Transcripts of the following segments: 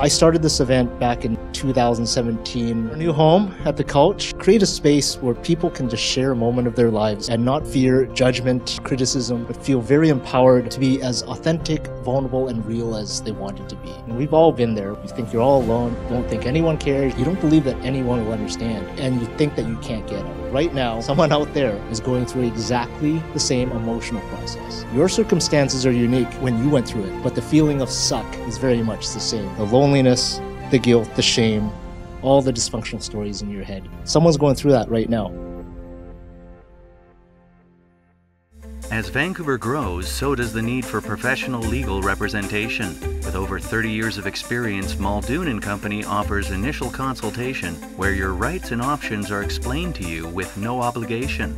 I started this event back in 2017. Our new home at the couch, create a space where people can just share a moment of their lives and not fear judgment, criticism, but feel very empowered to be as authentic, vulnerable, and real as they wanted to be. And we've all been there. You think you're all alone, you don't think anyone cares, you don't believe that anyone will understand, and you think that you can't get it. Right now, someone out there is going through exactly the same emotional process. Your circumstances are unique when you went through it, but the feeling of suck is very much the same. The loneliness, the guilt, the shame, all the dysfunctional stories in your head. Someone's going through that right now. As Vancouver grows, so does the need for professional legal representation. With over 30 years of experience, Muldoon & Company offers initial consultation where your rights and options are explained to you with no obligation.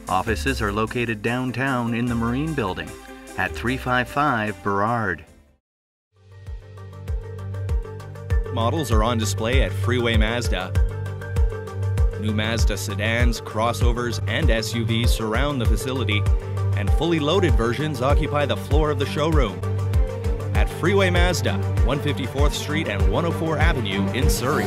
Offices are located downtown in the Marine Building at 355 Burrard. Models are on display at Freeway Mazda. New Mazda sedans, crossovers, and SUVs surround the facility, and fully loaded versions occupy the floor of the showroom. At Freeway Mazda, 154th Street and 104 Avenue in Surrey.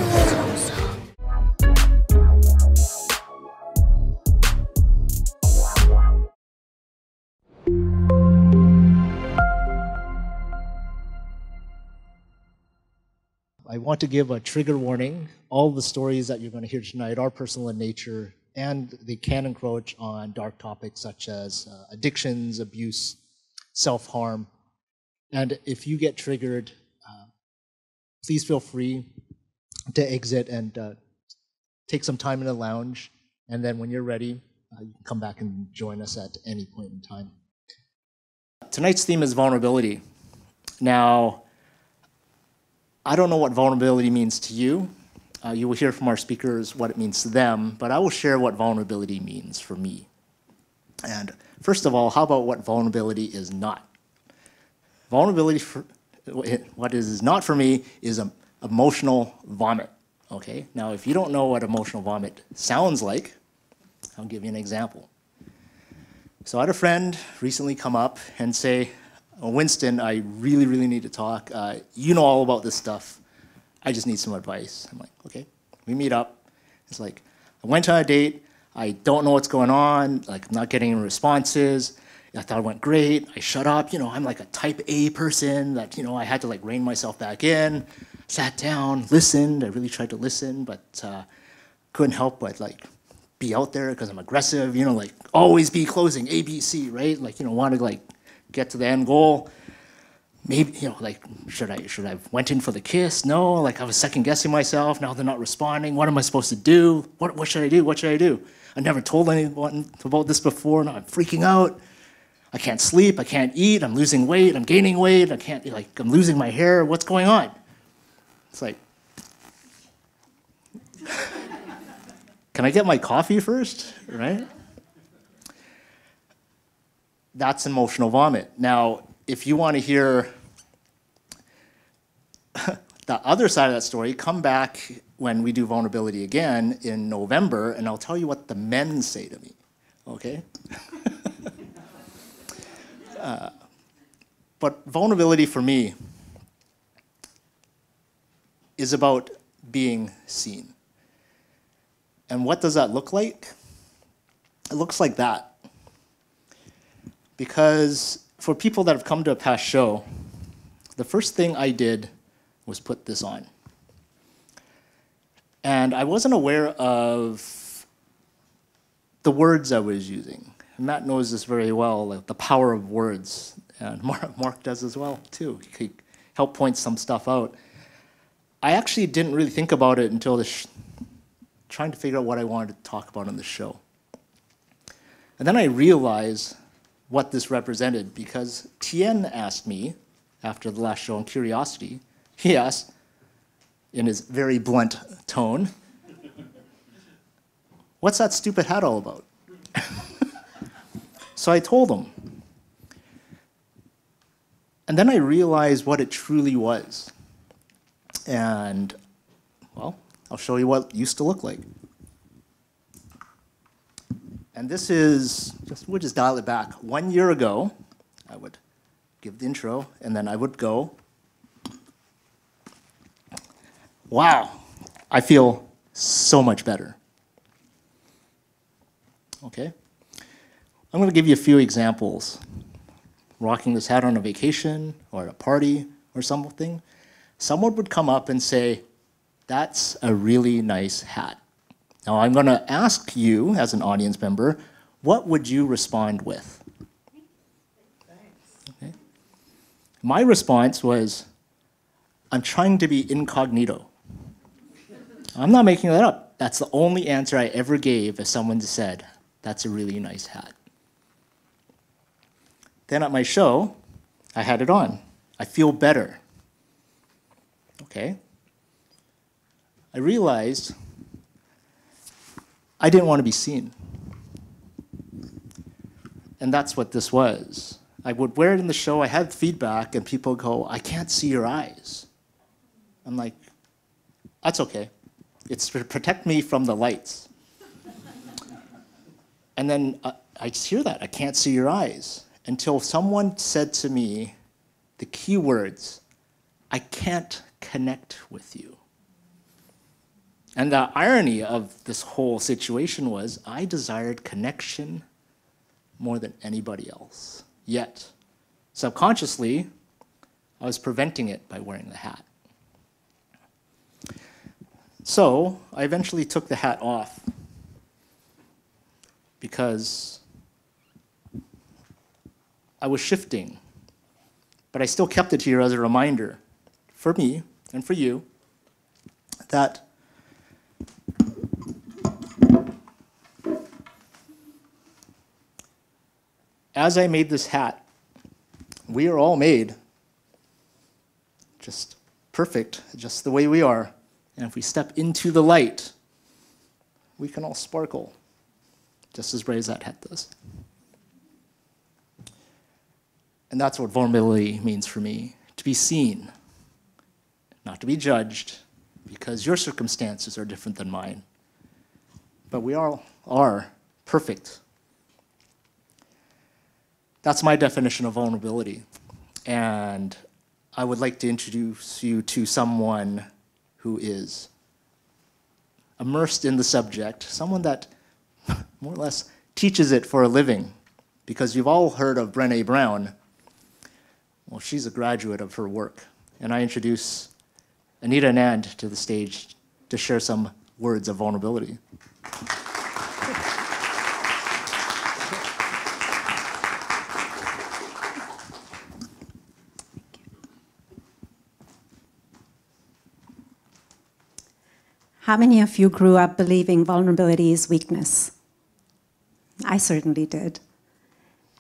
I want to give a trigger warning. All the stories that you're going to hear tonight are personal in nature, and they can encroach on dark topics such as addictions, abuse, self-harm. And if you get triggered, please feel free to exit and take some time in the lounge. And then when you're ready, you can come back and join us at any point in time. Tonight's theme is vulnerability. Now, I don't know what vulnerability means to you. You will hear from our speakers what it means to them, but I will share what vulnerability means for me. And first of all, how about what vulnerability is not? Vulnerability, what it is not for me is emotional vomit, okay? Now, if you don't know what emotional vomit sounds like, I'll give you an example. So I had a friend recently come up and say, Winston, I really, really need to talk. You know all about this stuff. I just need some advice. I'm like, okay. We meet up. It's like, I went on a date. I don't know what's going on. Like, I'm not getting any responses. I thought it went great. I shut up. I'm like a type A person that, I had to like rein myself back in. Sat down, listened. I really tried to listen, but couldn't help but like be out there because I'm aggressive, like always be closing, A, B, C, right? Like, want to like get to the end goal. Maybe, like, should I have went in for the kiss? No, like I was second guessing myself. Now they're not responding. What am I supposed to do? What should I do? What should I do? I never told anyone about this before. Now I'm freaking out. I can't sleep. I can't eat. I'm losing weight. I'm gaining weight. I'm losing my hair. What's going on? It's like, can I get my coffee first, right? That's emotional vomit. Now, if you want to hear the other side of that story, come back when we do vulnerability again in November, and I'll tell you what the men say to me, okay? But vulnerability for me is about being seen. And what does that look like? It looks like that. Because for people that have come to a past show, the first thing I did was put this on. And I wasn't aware of the words I was using. And Matt knows this very well, like the power of words. And Mark does as well, too. He could help point some stuff out. I actually didn't really think about it until trying to figure out what I wanted to talk about on the show. And then I realized what this represented, because Tien asked me after the last show on Curiosity, he asked in his very blunt tone, what's that stupid hat all about? So I told him. And then I realized what it truly was. And, well, I'll show you what it used to look like. And this is, we'll just dial it back. 1 year ago, I would give the intro, and then I would go wow, I feel so much better. Okay? I'm going to give you a few examples. Rocking this hat on a vacation or at a party or something, someone would come up and say, that's a really nice hat. Now I'm going to ask you, as an audience member, what would you respond with? Okay. My response was, I'm trying to be incognito. I'm not making that up. That's the only answer I ever gave if someone said, that's a really nice hat. Then at my show, I had it on. I feel better. Okay. I realized I didn't want to be seen. And that's what this was. I would wear it in the show, I had feedback, and people go, I can't see your eyes. I'm like, that's okay. It's to protect me from the lights. And then I hear that, I can't see your eyes. Until someone said to me the key words, I can't connect with you. And the irony of this whole situation was I desired connection more than anybody else. Yet, subconsciously, I was preventing it by wearing the hat. So I eventually took the hat off because I was shifting, but I still kept it here as a reminder for me and for you that as I made this hat, we are all made just perfect, just the way we are. And if we step into the light, we can all sparkle, just as bright as that hat does. And that's what vulnerability means for me, to be seen, not to be judged, because your circumstances are different than mine. But we all are perfect. That's my definition of vulnerability. And I would like to introduce you to someone who is immersed in the subject, someone that more or less teaches it for a living. Because you've all heard of Brené Brown. Well, she's a graduate of her work. And I introduce Anita Anand to the stage to share some words of vulnerability. How many of you grew up believing vulnerability is weakness? I certainly did.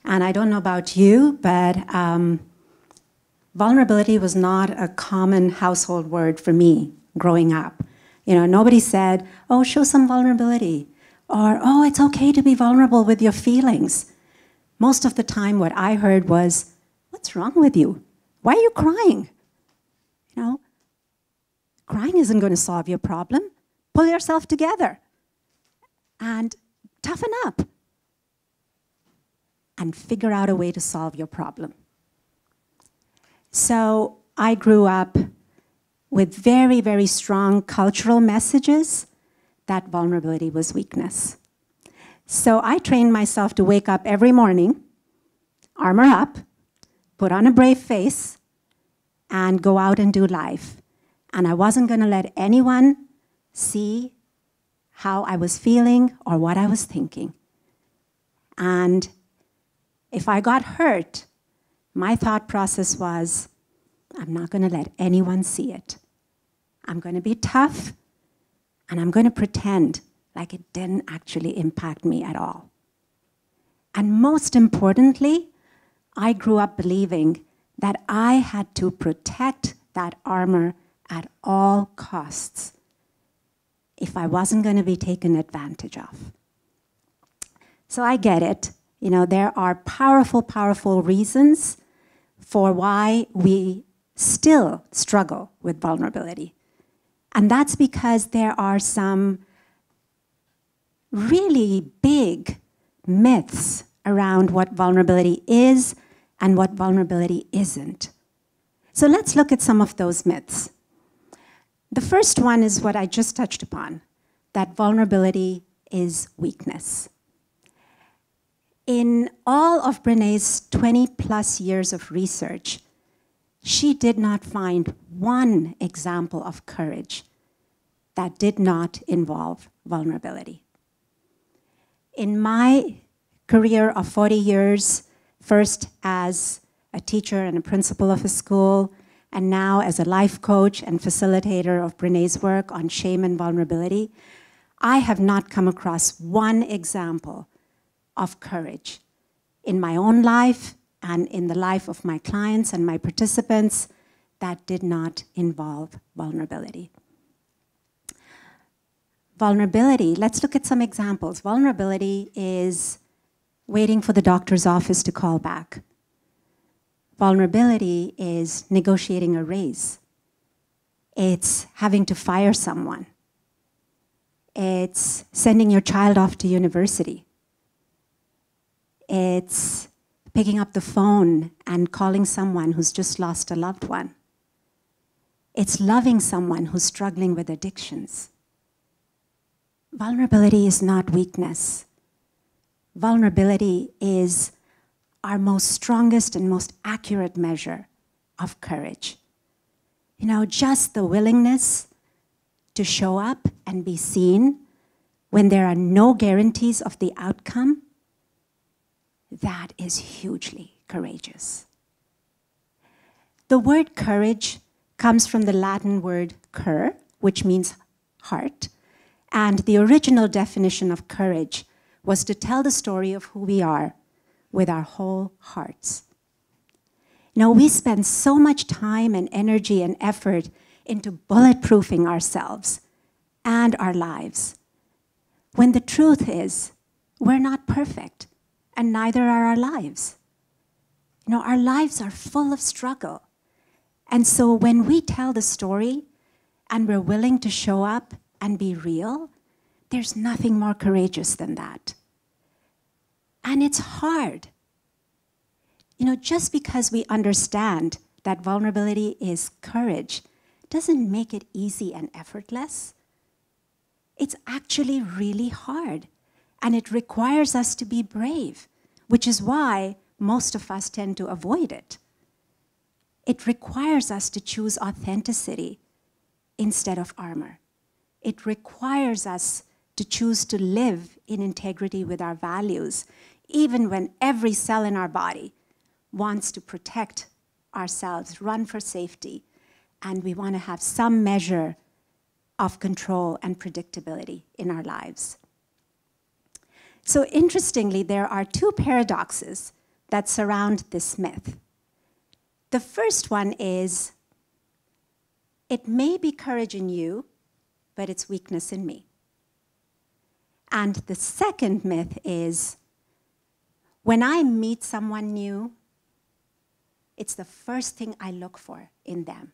And I don't know about you, but vulnerability was not a common household word for me growing up. You know, nobody said, oh, show some vulnerability, or, oh, it's okay to be vulnerable with your feelings. Most of the time what I heard was, what's wrong with you? Why are you crying? You know, crying isn't going to solve your problem. Pull yourself together and toughen up and figure out a way to solve your problem. So I grew up with very, very strong cultural messages that vulnerability was weakness. So I trained myself to wake up every morning, armor up, put on a brave face, and go out and do life. And I wasn't going to let anyone see how I was feeling or what I was thinking. And if I got hurt, my thought process was, I'm not going to let anyone see it. I'm going to be tough, and I'm going to pretend like it didn't actually impact me at all. And most importantly, I grew up believing that I had to protect that armor at all costs if I wasn't going to be taken advantage of. So I get it. You know, there are powerful, powerful reasons for why we still struggle with vulnerability. And that's because there are some really big myths around what vulnerability is and what vulnerability isn't. So let's look at some of those myths. The first one is what I just touched upon, that vulnerability is weakness. In all of Brené's 20+ years of research, she did not find one example of courage that did not involve vulnerability. In my career of 40 years, first as a teacher and a principal of a school, and now as a life coach and facilitator of Brené's work on shame and vulnerability, I have not come across one example of courage in my own life and in the life of my clients and my participants that did not involve vulnerability. Vulnerability, let's look at some examples. Vulnerability is waiting for the doctor's office to call back. Vulnerability is negotiating a raise. It's having to fire someone. It's sending your child off to university. It's picking up the phone and calling someone who's just lost a loved one. It's loving someone who's struggling with addictions. Vulnerability is not weakness. Vulnerability is our most strongest and most accurate measure of courage. You know, just the willingness to show up and be seen when there are no guarantees of the outcome, that is hugely courageous. The word courage comes from the Latin word cur, which means heart, and the original definition of courage was to tell the story of who we are with our whole hearts. You know, we spend so much time and energy and effort into bulletproofing ourselves and our lives, when the truth is we're not perfect, and neither are our lives. You know, our lives are full of struggle. And so when we tell the story and we're willing to show up and be real, there's nothing more courageous than that. And it's hard. You know, just because we understand that vulnerability is courage doesn't make it easy and effortless. It's actually really hard. And it requires us to be brave, which is why most of us tend to avoid it. It requires us to choose authenticity instead of armor. It requires us to choose to live in integrity with our values, even when every cell in our body wants to protect ourselves, run for safety, and we want to have some measure of control and predictability in our lives. So interestingly, there are two paradoxes that surround this myth. The first one is, it may be courage in you, but it's weakness in me. And the second myth is, when I meet someone new, it's the first thing I look for in them.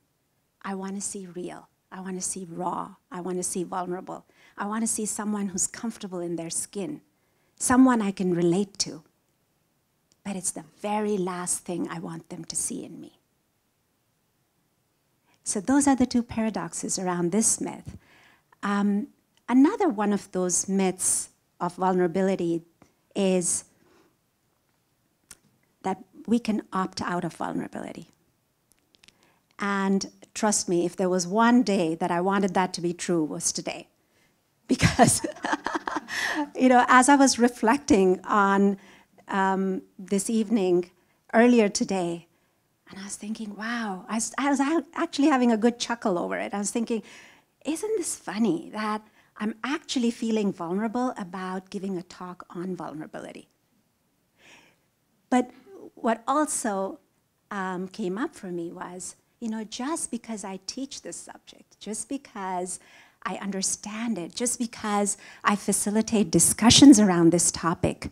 I want to see real. I want to see raw. I want to see vulnerable. I want to see someone who's comfortable in their skin, someone I can relate to. But it's the very last thing I want them to see in me. So those are the two paradoxes around this myth. Another one of those myths of vulnerability is that we can opt out of vulnerability. And trust me, if there was one day that I wanted that to be true, it was today. Because, you know, as I was reflecting on this evening earlier today, and I was thinking, wow, I was actually having a good chuckle over it. I was thinking, isn't this funny that I'm actually feeling vulnerable about giving a talk on vulnerability? But what also came up for me was, you know, just because I teach this subject, just because I understand it, just because I facilitate discussions around this topic,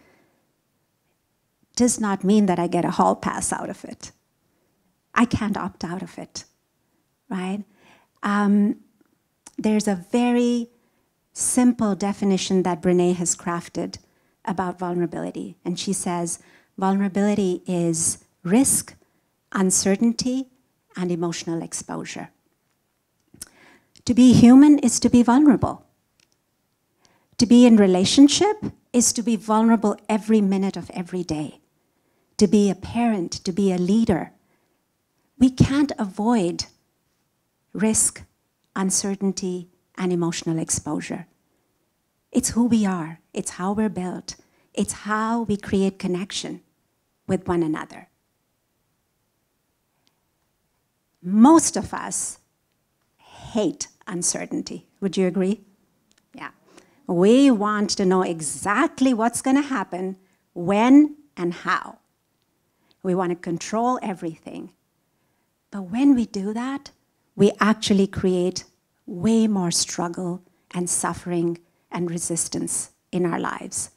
does not mean that I get a hall pass out of it. I can't opt out of it, right? There's a very simple definition that Brené has crafted about vulnerability. And she says, vulnerability is risk, uncertainty, and emotional exposure. To be human is to be vulnerable. To be in relationship is to be vulnerable every minute of every day. To be a parent, to be a leader. We can't avoid risk, uncertainty, and emotional exposure. It's who we are. It's how we're built. It's how we create connection with one another. Most of us hate uncertainty. Would you agree? Yeah. We want to know exactly what's going to happen, when, and how. We want to control everything. But when we do that, we actually create way more struggle and suffering and resistance in our lives.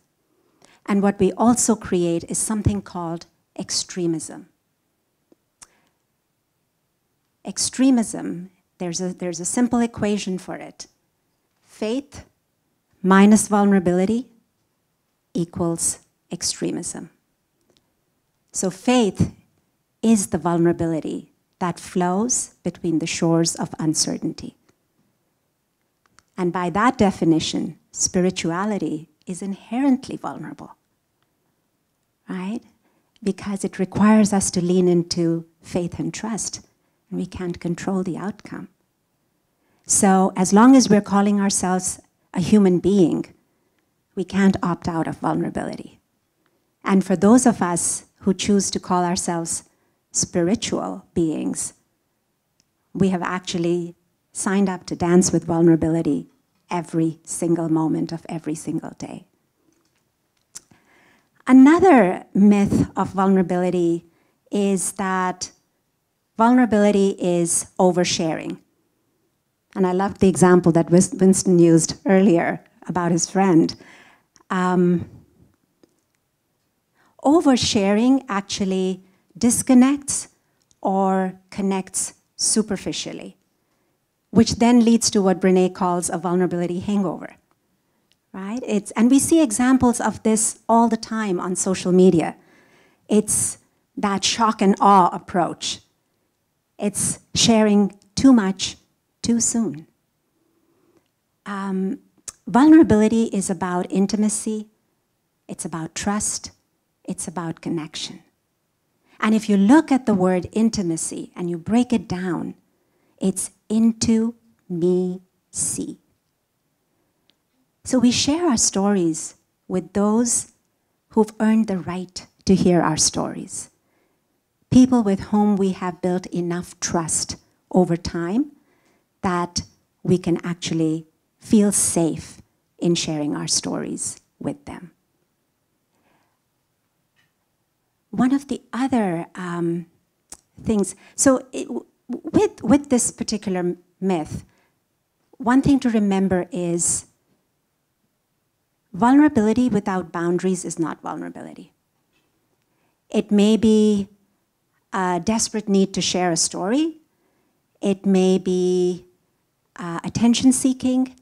And what we also create is something called extremism. Extremism, there's a simple equation for it. Faith minus vulnerability equals extremism. So faith is the vulnerability that flows between the shores of uncertainty. And by that definition, spirituality is inherently vulnerable, right? Because it requires us to lean into faith and trust, and we can't control the outcome. So as long as we're calling ourselves a human being, we can't opt out of vulnerability. And for those of us who choose to call ourselves spiritual beings, we have actually signed up to dance with vulnerability every single moment of every single day. Another myth of vulnerability is that vulnerability is oversharing. And I loved the example that Winston used earlier about his friend. Oversharing actually disconnects or connects superficially, which then leads to what Brené calls a vulnerability hangover, right? And we see examples of this all the time on social media. It's that shock and awe approach. It's sharing too much too soon. Vulnerability is about intimacy. It's about trust. It's about connection. And if you look at the word intimacy and you break it down, it's into me see. So we share our stories with those who've earned the right to hear our stories. People with whom we have built enough trust over time that we can actually feel safe in sharing our stories with them. One of the other things, so with this particular myth, one thing to remember is vulnerability without boundaries is not vulnerability. It may be a desperate need to share a story. It may be attention seeking.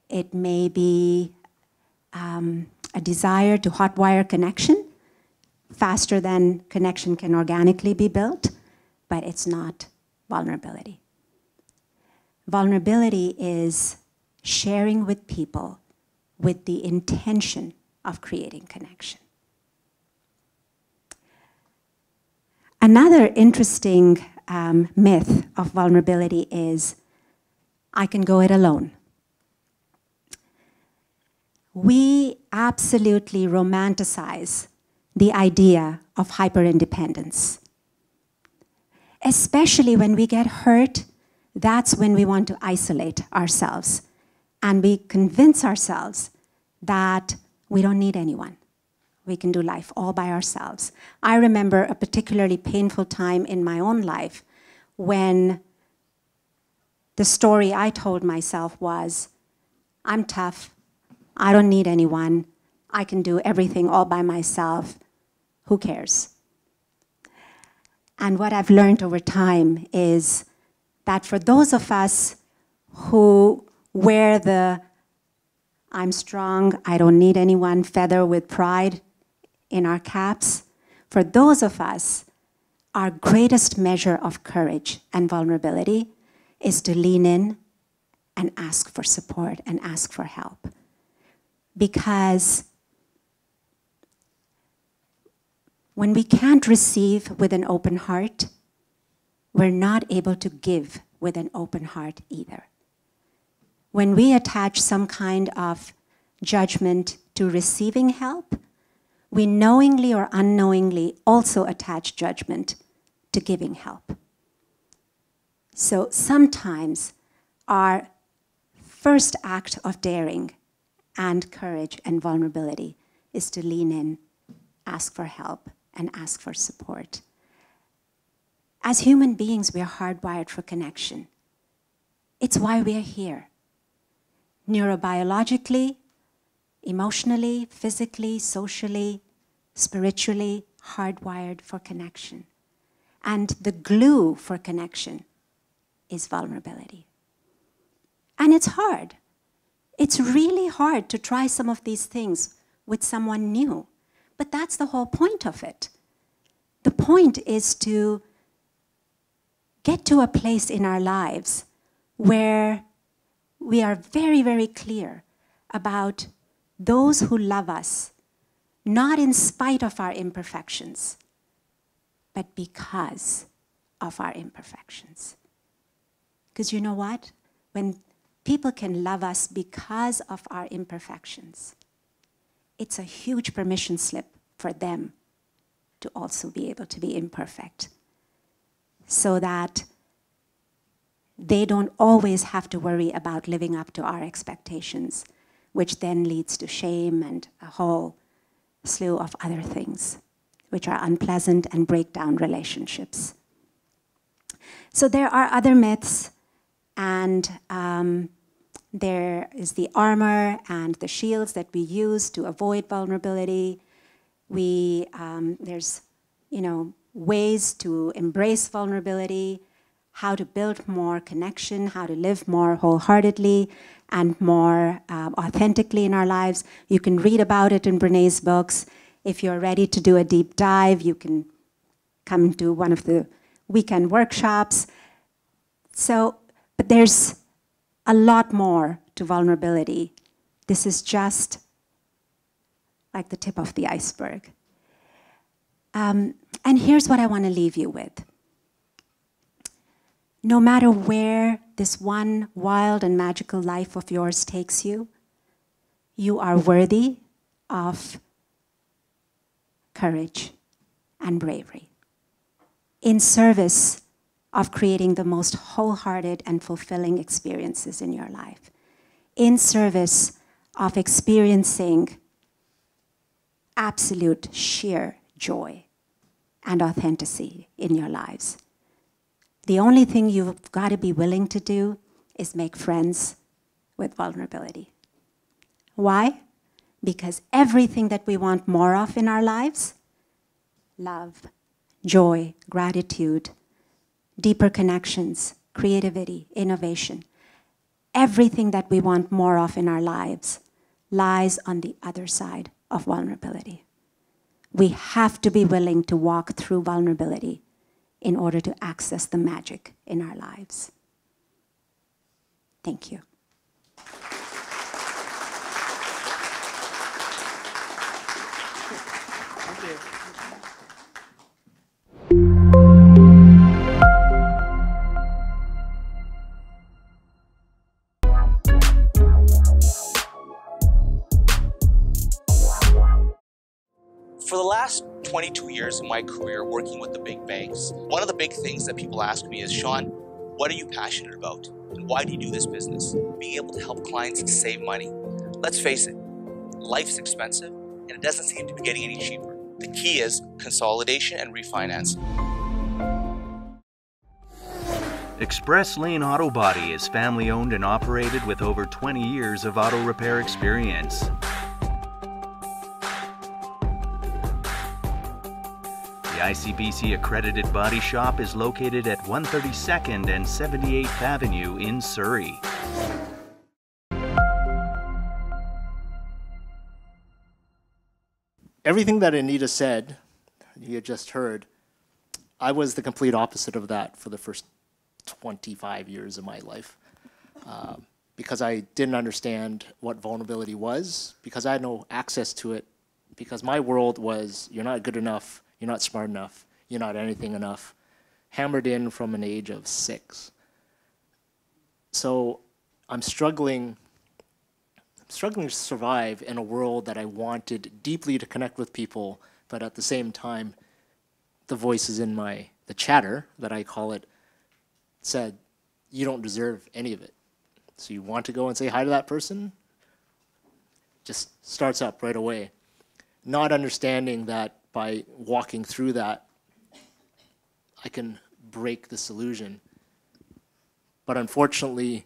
It may be a desire to hotwire connection faster than connection can organically be built, but it's not vulnerability. Vulnerability is sharing with people with the intention of creating connection. Another interesting myth of vulnerability is, I can go it alone. We absolutely romanticize the idea of hyper-independence. Especially when we get hurt, that's when we want to isolate ourselves. And we convince ourselves that we don't need anyone. We can do life all by ourselves. I remember a particularly painful time in my own life when the story I told myself was, I'm tough, I don't need anyone, I can do everything all by myself, who cares? And what I've learned over time is that for those of us who wear the I'm strong, I don't need anyone feather with pride in our caps, for those of us, our greatest measure of courage and vulnerability is to lean in and ask for support and ask for help. Because when we can't receive with an open heart, we're not able to give with an open heart either. When we attach some kind of judgment to receiving help, we knowingly or unknowingly also attach judgment to giving help. So sometimes our first act of daring and courage and vulnerability is to lean in, ask for help, and ask for support. As human beings, we are hardwired for connection. It's why we are here. Neurobiologically, emotionally, physically, socially, spiritually, hardwired for connection. And the glue for connection is vulnerability. And it's hard. It's really hard to try some of these things with someone new. But that's the whole point of it. The point is to get to a place in our lives where we are very, very clear about those who love us, not in spite of our imperfections, but because of our imperfections. Because you know what? When people can love us because of our imperfections, it's a huge permission slip for them to also be able to be imperfect, so that they don't always have to worry about living up to our expectations, which then leads to shame and a whole slew of other things, which are unpleasant and break down relationships. So there are other myths, and there is the armor and the shields that we use to avoid vulnerability. There's, ways to embrace vulnerability, how to build more connection, how to live more wholeheartedly and more authentically in our lives. You can read about it in Brené's books. If you're ready to do a deep dive, you can come to one of the weekend workshops. But there's a lot more to vulnerability. This is just like the tip of the iceberg. And here's what I want to leave you with. No matter where this one wild and magical life of yours takes you, you are worthy of courage and bravery in service of creating the most wholehearted and fulfilling experiences in your life, in service of experiencing absolute sheer joy and authenticity in your lives. The only thing you've got to be willing to do is make friends with vulnerability. Why? Because everything that we want more of in our lives, love, joy, gratitude, deeper connections, creativity, innovation, everything that we want more of in our lives lies on the other side of vulnerability. We have to be willing to walk through vulnerability in order to access the magic in our lives. Thank you. Thank you. For the last 22 years of my career working with the big banks, one of the big things that people ask me is, Sean, what are you passionate about? And why do you do this business? Being able to help clients save money. Let's face it, life's expensive and it doesn't seem to be getting any cheaper. The key is consolidation and refinancing. Express Lane Auto Body is family owned and operated with over 20 years of auto repair experience. The ICBC accredited body shop is located at 132nd and 78th Avenue in Surrey. Everything that Anita said, you had just heard, I was the complete opposite of that for the first 25 years of my life. because I didn't understand what vulnerability was, because I had no access to it, because my world was, you're not good enough, you're not smart enough, you're not anything enough, hammered in from an age of 6. So I'm struggling to survive in a world that I wanted deeply to connect with people, but at the same time, the voices in the chatter, that I call it, said, you don't deserve any of it. So you want to go and say hi to that person? Just starts up right away. Not understanding that by walking through that, I can break this illusion. But unfortunately,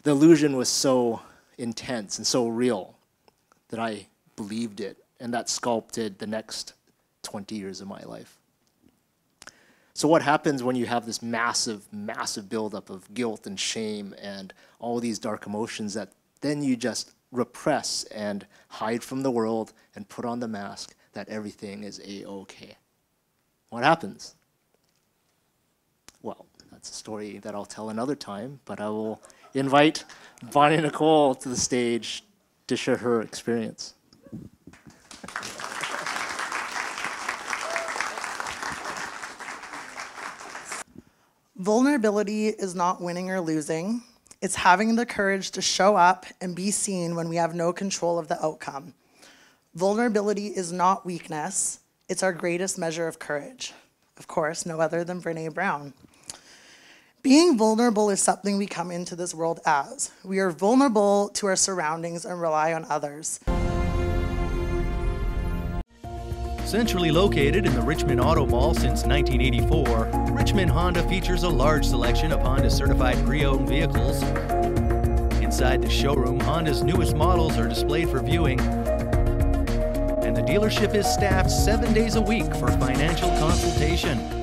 the illusion was so intense and so real that I believed it, and that sculpted the next 20 years of my life. So what happens when you have this massive, massive buildup of guilt and shame and all these dark emotions that then you just repress and hide from the world and put on the mask that everything is A-okay? What happens? Well, that's a story that I'll tell another time, but I will invite Bonnie Nicole to the stage to share her experience. Vulnerability is not winning or losing. It's having the courage to show up and be seen when we have no control of the outcome. Vulnerability is not weakness. It's our greatest measure of courage. Of course, no other than Brené Brown. Being vulnerable is something we come into this world as. We are vulnerable to our surroundings and rely on others. Centrally located in the Richmond Auto Mall since 1984, Richmond Honda features a large selection of Honda-certified pre-owned vehicles. Inside the showroom, Honda's newest models are displayed for viewing, and the dealership is staffed 7 days a week for financial consultation.